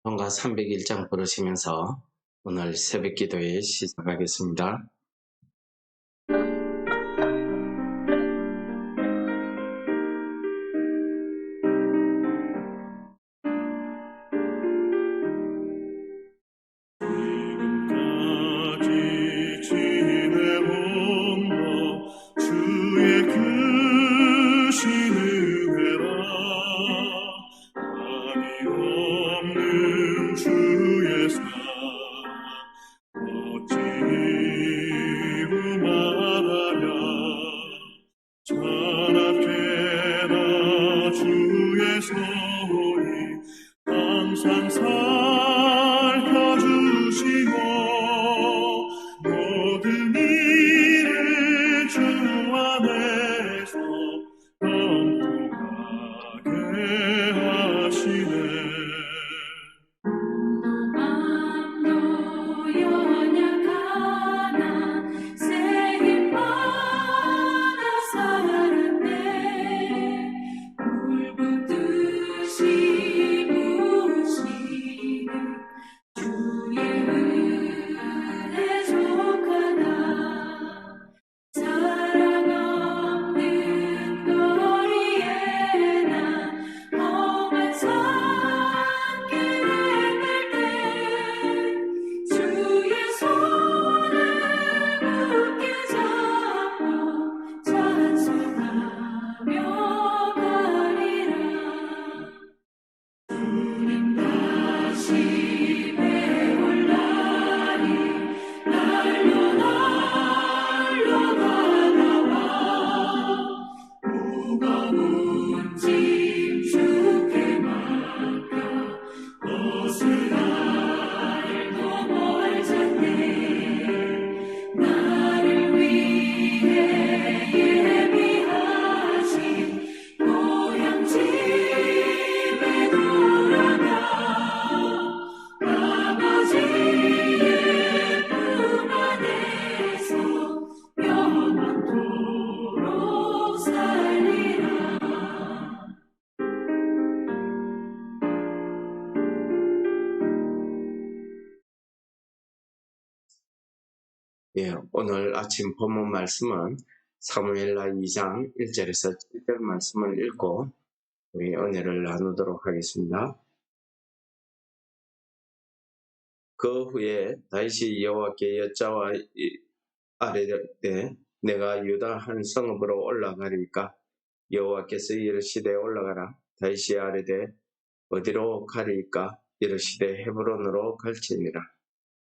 성가 301장 부르시면서 오늘 새벽 기도회 시작하겠습니다. 항상 살펴주시고 모든 일을 주 안에서 평통하게 하시네. 마음도 연약하나 새 힘 받아 살았네. 불붙듯이 부으시는 주의 은혜 족하다. 사랑 없는 거리에 난 험한 산길을 갈 때 주의 손을 굳게 잡고 찬송하며 가리라. 주님 다시 배올라니 날로 다가와 무거운 짐 주께 맡겨 벗을 날도 멀잖네. 나를 위해 예비하신 고향 집에 돌아가 아버지의 품 안에서 영원토록 살리라. 오늘 아침 본문 말씀은 사무엘하 2장 1절에서 7절 말씀을 읽고 우리 은혜를 나누도록 하겠습니다. 그 후에 다윗이 여호와께 여짜와 아뢰되 내가 유다 한 성읍으로 올라가리까? 여호와께서 이르시되 올라가라. 다윗이 아뢰되 어디로 가리까? 이르시되 헤브론으로 갈지니라.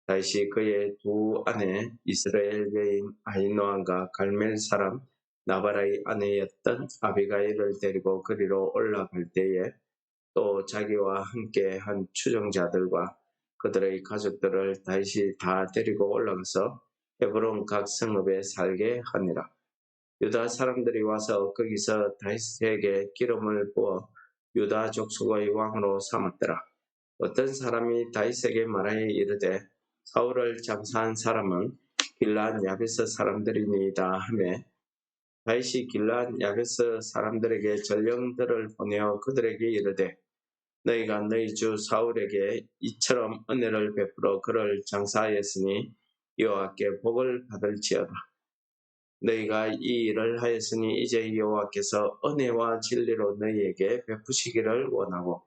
다윗이 그의 두 아내 이스라엘 여인 아히노함과 갈멜 사람 나발의 아내였던 아비가일을 데리고 그리로 올라갈 때에 또 자기와 함께 한 추종자들과 그들의 가족들을 다윗이 다 데리고 올라가서 헤브론 각 성읍에 살게 하니라. 유다 사람들이 와서 거기서 다윗에게 기름을 부어 유다 족속의 왕으로 삼았더라. 어떤 사람이 다윗에게 말하여 이르되 사울을 장사한 사람은 길르앗 야베스 사람들이니이다 하매 다윗이 길르앗 야베스 사람들에게 전령들을 보내어 그들에게 이르되 너희가 너희 주 사울에게 이처럼 은혜를 베풀어 그를 장사하였으니 여호와께 복을 받을지어다. 너희가 이 일을 하였으니 이제 여호와께서 은혜와 진리로 너희에게 베푸시기를 원하고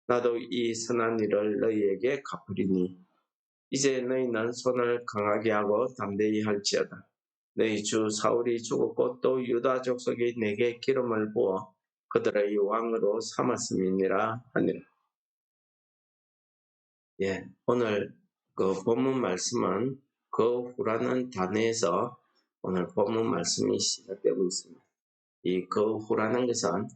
나도 이 선한 일을 너희에게 갚으리니 이제 너희는 손을 강하게 하고 담대히 할지어다. 너희 주 사울이 죽었고 또 유다 족속이 내게 기름을 부어 그들의 왕으로 삼았음이니라 하니라. 오늘 그 본문 말씀은 그 후라는 단어에서 오늘 본문 말씀이 시작되고 있습니다. 이 그 후라는 것은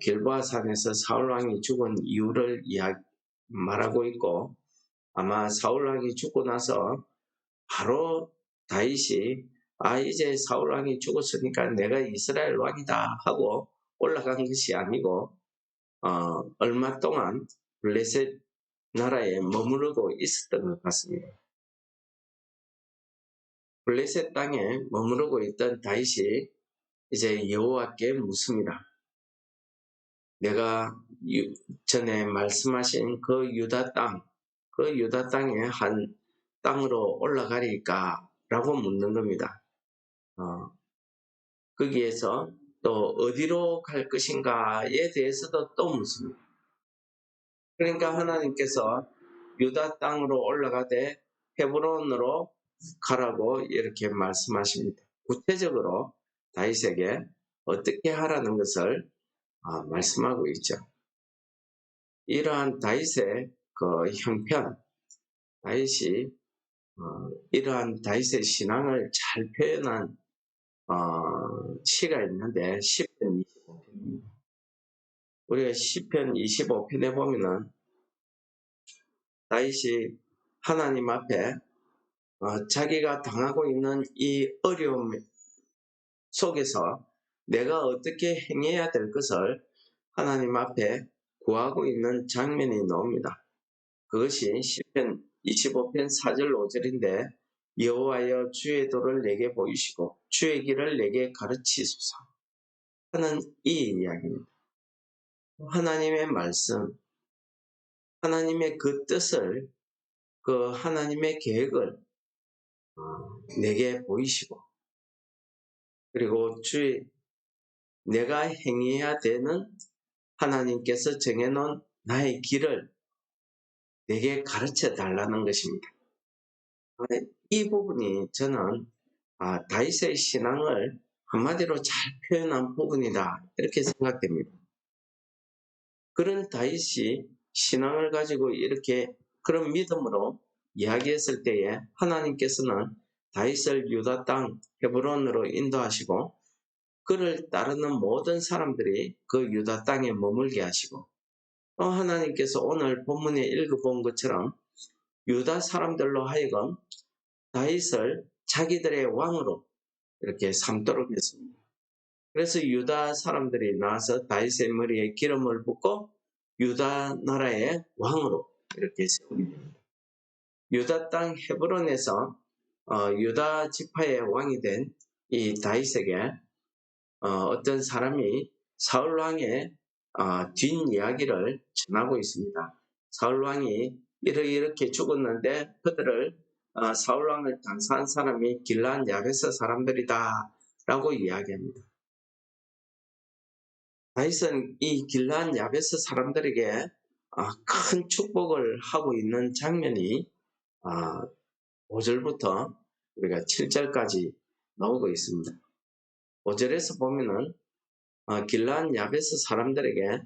길보아 산에서 사울 왕이 죽은 이유를 말하고 있고 아마 사울 왕이 죽고 나서 바로 다윗이 이제 사울 왕이 죽었으니까 내가 이스라엘 왕이다 하고 올라간 것이 아니고 얼마 동안 블레셋 나라에 머무르고 있었던 것 같습니다. 블레셋 땅에 머무르고 있던 다윗이 이제 여호와께 묻습니다. 내가 전에 말씀하신 그 유다 땅에 한 땅으로 올라가리까? 라고 묻는 겁니다. 거기에서 또 어디로 갈 것인가에 대해서도 또 묻습니다. 그러니까 하나님께서 유다 땅으로 올라가되 헤브론으로 가라고 이렇게 말씀하십니다. 구체적으로 다윗에게 어떻게 하라는 것을 말씀하고 있죠. 이러한 다윗의 그 형편, 다윗이 이러한 다윗의 신앙을 잘 표현한 시가 있는데 시편 25편입니다. 우리가 시편 25편에 보면은 다윗이 하나님 앞에 자기가 당하고 있는 이 어려움 속에서 내가 어떻게 행해야 될 것을 하나님 앞에 구하고 있는 장면이 나옵니다. 그것이 시편 25편 4절 5절인데 여호와여 주의 도를 내게 보이시고 주의 길을 내게 가르치소서 하는 이 이야기입니다. 하나님의 말씀, 하나님의 그 뜻을, 그 하나님의 계획을 내게 보이시고 그리고 내가 행해야 되는 하나님께서 정해놓은 나의 길을 내게 가르쳐 달라는 것입니다. 이 부분이 저는 다윗의 신앙을 한마디로 잘 표현한 부분이다 이렇게 생각됩니다. 그런 다윗이 신앙을 가지고 이렇게 그런 믿음으로 이야기했을 때에 하나님께서는 다윗을 유다 땅 헤브론으로 인도하시고 그를 따르는 모든 사람들이 그 유다 땅에 머물게 하시고 또 하나님께서 오늘 본문에 읽어본 것처럼 유다 사람들로 하여금 다윗을 자기들의 왕으로 이렇게 삼도록 했습니다. 그래서 유다 사람들이 나와서 다윗의 머리에 기름을 붓고 유다 나라의 왕으로 이렇게 세웁니다. 유다 땅 헤브론에서 유다 지파의 왕이 된 이 다윗에게 어떤 사람이 사울 왕의 뒷이야기를 전하고 있습니다. 사울 왕이 이렇게 죽었는데 그들을 사울 왕을 장사한 사람이 길란 야베스 사람들이다 라고 이야기합니다. 다윗은 이 길란 야베스 사람들에게 큰 축복을 하고 있는 장면이 5절부터 우리가 7절까지 나오고 있습니다. 5절에서 보면은 길란 야베스 사람들에게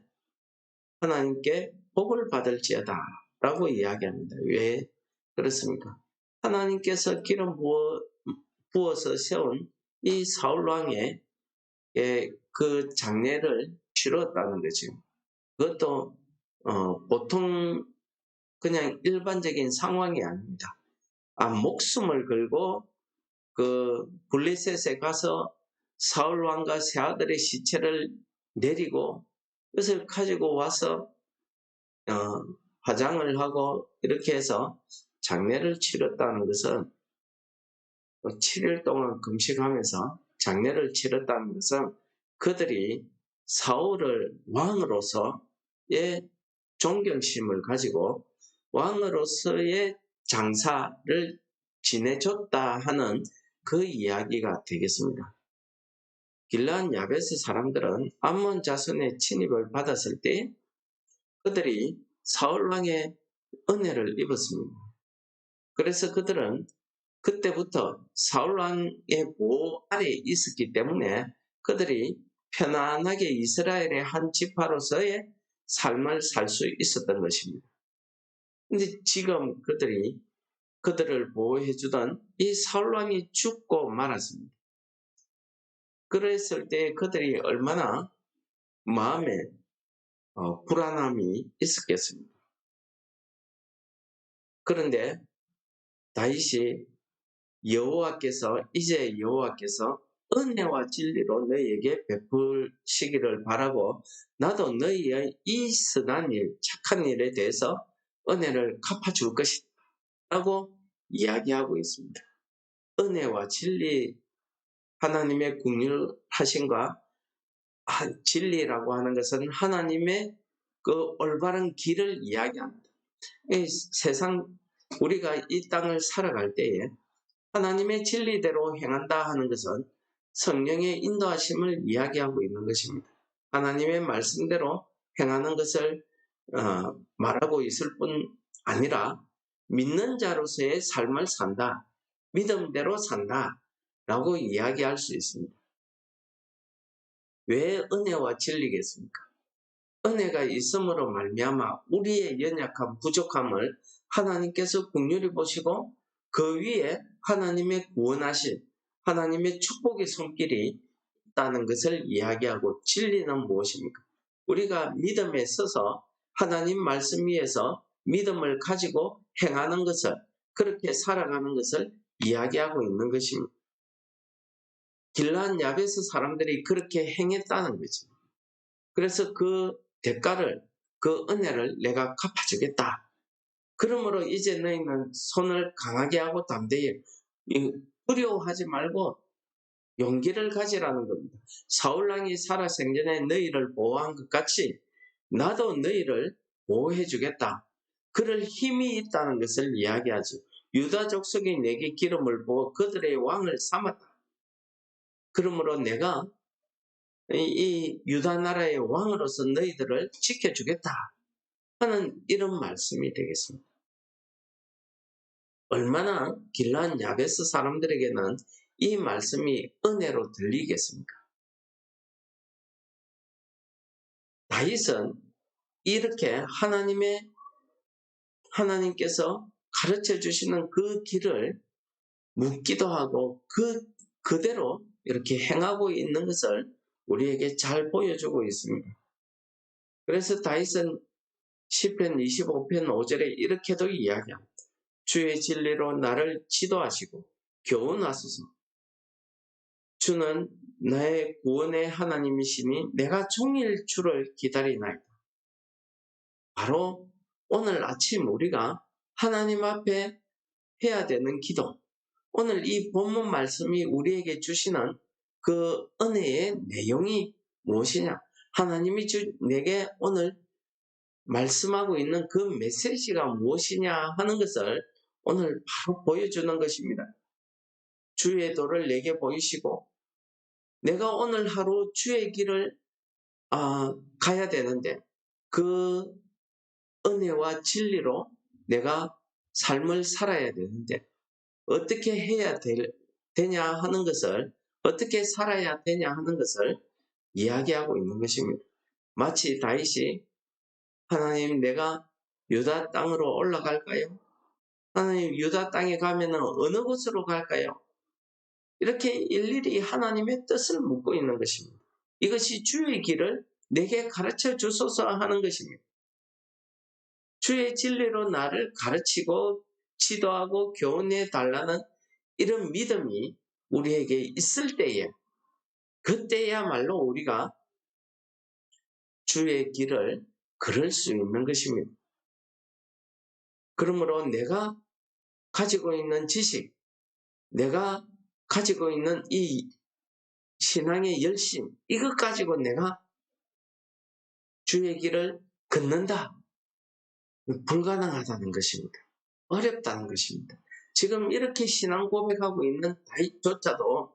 하나님께 복을 받을지어다 라고 이야기합니다. 왜 그렇습니까? 하나님께서 기름 부어서 세운 이 사울왕의 그 장례를 치렀다는 거죠. 그것도 보통 그냥 일반적인 상황이 아닙니다. 목숨을 걸고 그 블레셋에 가서 사울 왕과 세 아들의 시체를 내리고 그것을 가지고 와서 화장을 하고 이렇게 해서 장례를 치렀다는 것은 7일 동안 금식하면서 장례를 치렀다는 것은 그들이 사울을 왕으로서의 존경심을 가지고 왕으로서의 장사를 지내줬다 하는 그 이야기가 되겠습니다. 길란 야베스 사람들은 암몬 자손의 침입을 받았을 때 그들이 사울 왕의 은혜를 입었습니다. 그래서 그들은 그때부터 사울 왕의 보호 아래에 있었기 때문에 그들이 편안하게 이스라엘의 한 지파로서의 삶을 살 수 있었던 것입니다. 근데 지금 그들을 보호해주던 이 사울 왕이 죽고 말았습니다. 그랬을 때 그들이 얼마나 마음에 불안함이 있었겠습니다. 그런데 다윗이 이제 여호와께서 은혜와 진리로 너희에게 베푸시기를 바라고 나도 너희의 이 선한 일, 착한 일에 대해서 은혜를 갚아줄 것이다 라고 이야기하고 있습니다. 은혜와 진리, 하나님의 긍휼하심과 진리라고 하는 것은 하나님의 그 올바른 길을 이야기합니다. 이 세상 우리가 이 땅을 살아갈 때에 하나님의 진리대로 행한다 하는 것은 성령의 인도하심을 이야기하고 있는 것입니다. 하나님의 말씀대로 행하는 것을 말하고 있을 뿐 아니라 믿는 자로서의 삶을 산다, 믿음대로 산다 라고 이야기할 수 있습니다. 왜 은혜와 진리겠습니까? 은혜가 있음으로 말미암아 우리의 연약함, 부족함을 하나님께서 긍휼히 보시고 그 위에 하나님의 구원하신 하나님의 축복의 손길이 있다는 것을 이야기하고, 진리는 무엇입니까? 우리가 믿음에 서서 하나님 말씀 위에서 믿음을 가지고 행하는 것을, 그렇게 살아가는 것을 이야기하고 있는 것입니다. 길르앗 야베스 사람들이 그렇게 행했다는 거지. 그래서 그 대가를, 그 은혜를 내가 갚아주겠다. 그러므로 이제 너희는 손을 강하게 하고 담대히, 두려워하지 말고 용기를 가지라는 겁니다. 사울왕이 살아생전에 너희를 보호한 것 같이 나도 너희를 보호해 주겠다. 그럴 힘이 있다는 것을 이야기하죠. 유다 족속이 내게 기름을 부어 그들의 왕을 삼았다. 그러므로 내가 이 유다 나라의 왕으로서 너희들을 지켜주겠다 하는 이런 말씀이 되겠습니다. 얼마나 길르앗 야베스 사람들에게는 이 말씀이 은혜로 들리겠습니까? 다윗은 이렇게 하나님께서 가르쳐 주시는 그 길을 묻기도 하고 그대로 이렇게 행하고 있는 것을 우리에게 잘 보여주고 있습니다. 그래서 다윗은 시편 25편 5절에 이렇게도 이야기합니다. 주의 진리로 나를 지도하시고 교훈하소서. 주는 나의 구원의 하나님이시니 내가 종일 주를 기다리나이다. 바로 오늘 아침 우리가 하나님 앞에 해야 되는 기도, 오늘 이 본문 말씀이 우리에게 주시는 그 은혜의 내용이 무엇이냐, 하나님이 내게 오늘 말씀하고 있는 그 메시지가 무엇이냐 하는 것을 오늘 바로 보여주는 것입니다. 주의 도를 내게 보이시고 내가 오늘 하루 주의 길을 가야 되는데 그 은혜와 진리로 내가 삶을 살아야 되는데 어떻게 해야 되냐 하는 것을, 어떻게 살아야 되냐 하는 것을 이야기하고 있는 것입니다. 마치 다윗이 하나님 내가 유다 땅으로 올라갈까요? 하나님 유다 땅에 가면 어느 곳으로 갈까요? 이렇게 일일이 하나님의 뜻을 묻고 있는 것입니다. 이것이 주의 길을 내게 가르쳐 주소서 하는 것입니다. 주의 진리로 나를 가르치고 지도하고 교훈해 달라는 이런 믿음이 우리에게 있을 때에, 그때야말로 우리가 주의 길을 걸을 수 있는 것입니다. 그러므로 내가 가지고 있는 지식, 내가 가지고 있는 이 신앙의 열심, 이것 가지고 내가 주의 길을 걷는다. 불가능하다는 것입니다. 어렵다는 것입니다. 지금 이렇게 신앙 고백하고 있는 다윗조차도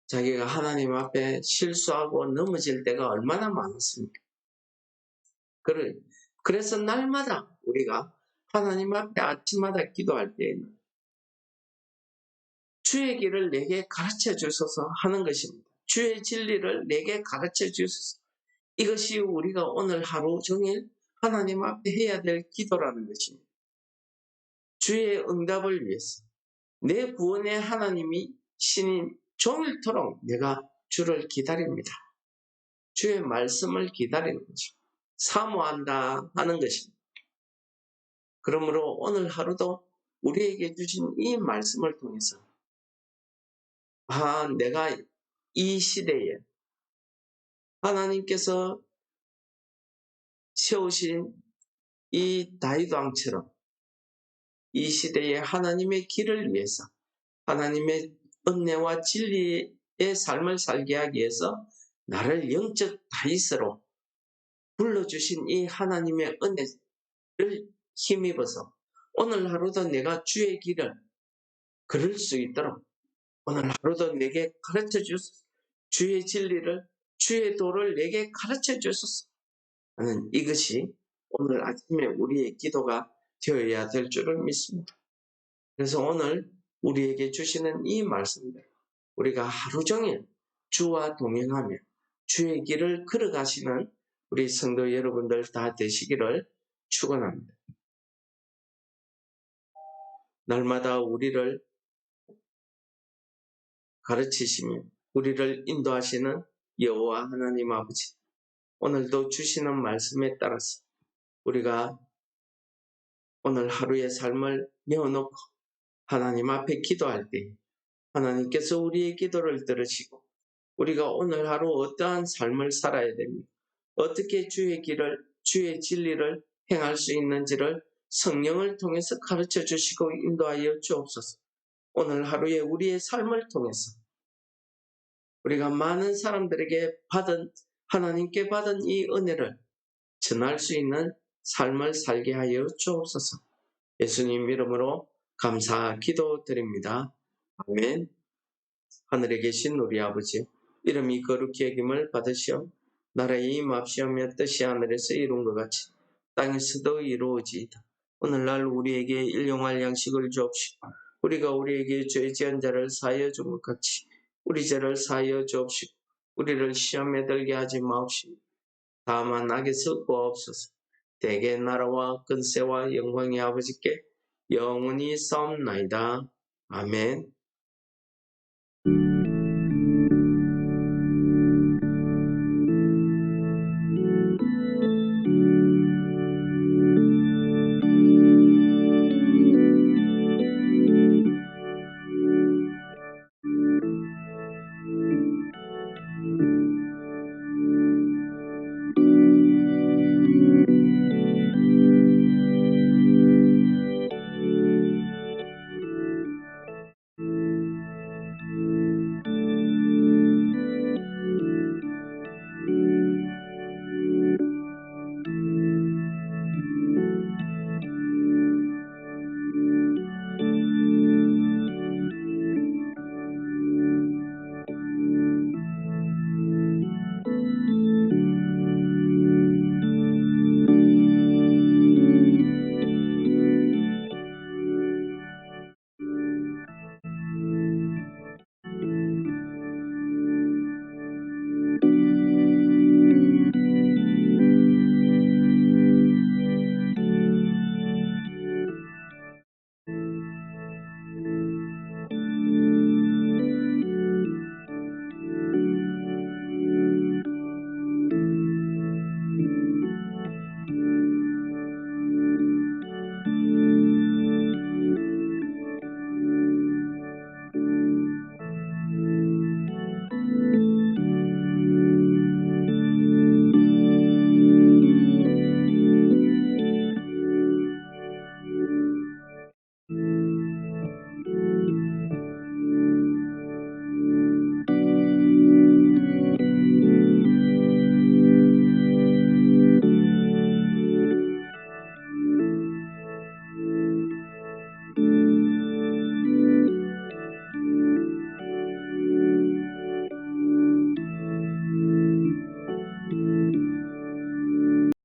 자기가 하나님 앞에 실수하고 넘어질 때가 얼마나 많았습니까? 그래서 날마다 우리가 하나님 앞에 아침마다 기도할 때에는 주의 길을 내게 가르쳐 주소서 하는 것입니다. 주의 진리를 내게 가르쳐 주소서. 이것이 우리가 오늘 하루 종일 하나님 앞에 해야 될 기도라는 것입니다. 주의 응답을 위해서 내 구원의 하나님이 신인 종일토록 내가 주를 기다립니다. 주의 말씀을 기다리는 거죠. 사모한다 하는 것입니다. 그러므로 오늘 하루도 우리에게 주신 이 말씀을 통해서 내가 이 시대에 하나님께서 세우신 이 다윗 왕처럼 이 시대에 하나님의 길을 위해서, 하나님의 은혜와 진리의 삶을 살게 하기 위해서 나를 영적 다윗으로 불러주신 이 하나님의 은혜를 힘입어서 오늘 하루도 내가 주의 길을 걸을 수 있도록 오늘 하루도 내게 가르쳐 주소서. 주의 진리를, 주의 도를 내게 가르쳐 주소서 하는 이것이 오늘 아침에 우리의 기도가 되어야 될 줄을 믿습니다. 그래서 오늘 우리에게 주시는 이 말씀들, 우리가 하루 종일 주와 동행하며 주의 길을 걸어가시는 우리 성도 여러분들 다 되시기를 축원합니다. 날마다 우리를 가르치시며 우리를 인도하시는 여호와 하나님 아버지, 오늘도 주시는 말씀에 따라서 우리가 오늘 하루의 삶을 메워놓고 하나님 앞에 기도할 때 하나님께서 우리의 기도를 들으시고 우리가 오늘 하루 어떠한 삶을 살아야 됩니까? 어떻게 주의 길을, 주의 진리를 행할 수 있는지를 성령을 통해서 가르쳐 주시고 인도하여 주옵소서. 오늘 하루에 우리의 삶을 통해서 우리가 많은 사람들에게 하나님께 받은 이 은혜를 전할 수 있는 삶을 살게 하여 주옵소서. 예수님 이름으로 감사 기도드립니다. 아멘. 하늘에 계신 우리 아버지, 이름이 거룩히 여김을 받으시오. 나라의 임합시오며 뜻이 하늘에서 이룬 것 같이 땅에서도 이루어지이다. 오늘날 우리에게 일용할 양식을 주옵시고 우리가 우리에게 죄 지은 자를 사하여 준 것 같이 우리 죄를 사하여 주옵시고 우리를 시험에 들게 하지 마옵시고 다만 악에서 구하옵소서. 대개 나라와 근세와 영광이 아버지께 영원히 싸움나이다. 아멘.